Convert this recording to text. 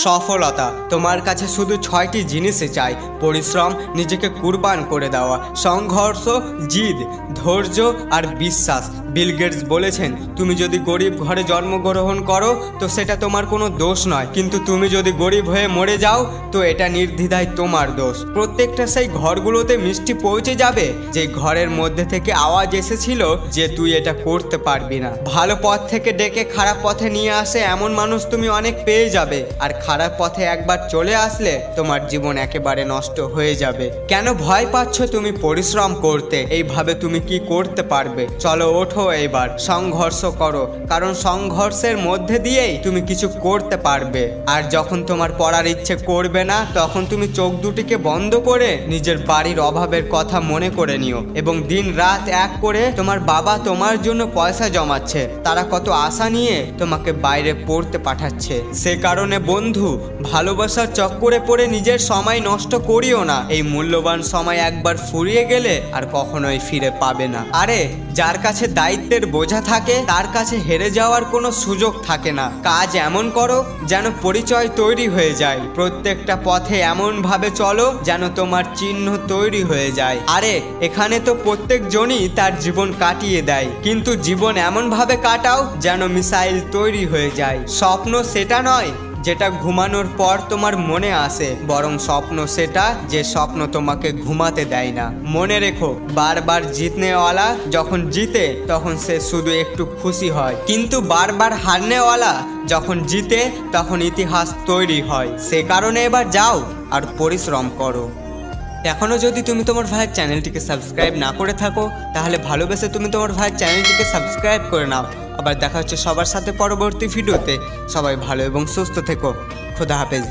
সফলতা তোমার কাছে শুধু 6টি জিনিসই চাই: পরিশ্রম, নিজেকে কুরবান করে দেওয়া, সংঘর্ষ, জিদ, ধৈর্য আর বিশ্বাস। বিল গেটস বলেছেন, তুমি যদি গরিব ঘরে জন্মগ্রহণ করো তো সেটা তোমার কোনো দোষ নয়, কিন্তু তুমি যদি গরিব হয়ে মরে যাও তো এটা নির্দ্বিধায় তোমার দোষ। প্রত্যেকটা সেই ঘরগুলোতে মিষ্টি পৌঁছে যাবে যে ঘরের মধ্যে থেকে আওয়াজ এসেছিল যে তুই এটা করতে পারবি না। ভালো পথ থেকে ডেকে খারাপ পথে নিয়ে আসে এমন মানুষ তুমি অনেক পেয়ে যাবে, আর খারাপ পথে একবার চলে আসলে তোমার জীবন একেবারে নষ্ট হয়ে যাবে। কেন ভয় পাচ্ছ তুমি পরিশ্রম করতে? এইভাবে তুমি কি করতে পারবে? চলো ওঠো, এইবার সংঘর্ষ করো, কারণ সংঘর্ষের মধ্যে দিয়েই তুমি কিছু করতে পারবে। আর যখন তোমার পড়ার ইচ্ছে করবে না তখন তুমি চোখ দুটিকে বন্ধ করে নিজের বাড়ির অভাবের কথা মনে করে নিও এবং দিন রাত এক করে তোমার বাবা তোমার জন্য পয়সা জমাচ্ছে, তারা কত আশা নিয়ে তোমাকে বাইরে পড়তে পাঠাচ্ছে। সে কারণে বন্ধু, ভালোবাসার চক্করে পড়ে নিজের সময় নষ্ট করিও না। এই মূল্যবান সময় একবার ফুরিয়ে গেলে আর কখনোই ফিরে পাবে না। আরে যার কাছে দায়িত্বের বোঝা থাকে তার কাছে হেরে যাওয়ার কোনো সুযোগ থাকে না। কাজ এমন করো যেন পরিচয় তৈরি হয়ে যায়। প্রত্যেকটা পথে এমন ভাবে চলো যেন তোমার চিহ্ন তৈরি হয়ে যায়। আরে এখানে তো প্রত্যেকজনই তার জীবন কাটিয়ে দেয়, কিন্তু জীবন এমন ভাবে কাটাও যেন মিসাইল তৈরি হয়ে যায়। স্বপ্ন সেটা নয় যেটা ঘুমানোর পর তোমার মনে আসে, বরং স্বপ্ন সেটা যে স্বপ্ন তোমাকে ঘুমাতে দেয় না। মনে রেখো, বারবার জিতনেওয়ালা যখন জিতে তখন সে শুধু একটু খুশি হয়, কিন্তু বারবার হারনেওয়ালা যখন জিতে তখন ইতিহাস তৈরি হয়। সে কারণে এবার যাও আর পরিশ্রম করো। এখনও যদি তুমি তোমার ভাইয়ের চ্যানেলটিকে সাবস্ক্রাইব না করে থাকো তাহলে ভালোবেসে তুমি তোমার ভাইয়ের চ্যানেলটিকে সাবস্ক্রাইব করে নাও। আবার দেখা হচ্ছে সবার সাথে পরবর্তী ভিডিওতে। সবাই ভালো এবং সুস্থ থেকো। খোদা হাফেজ।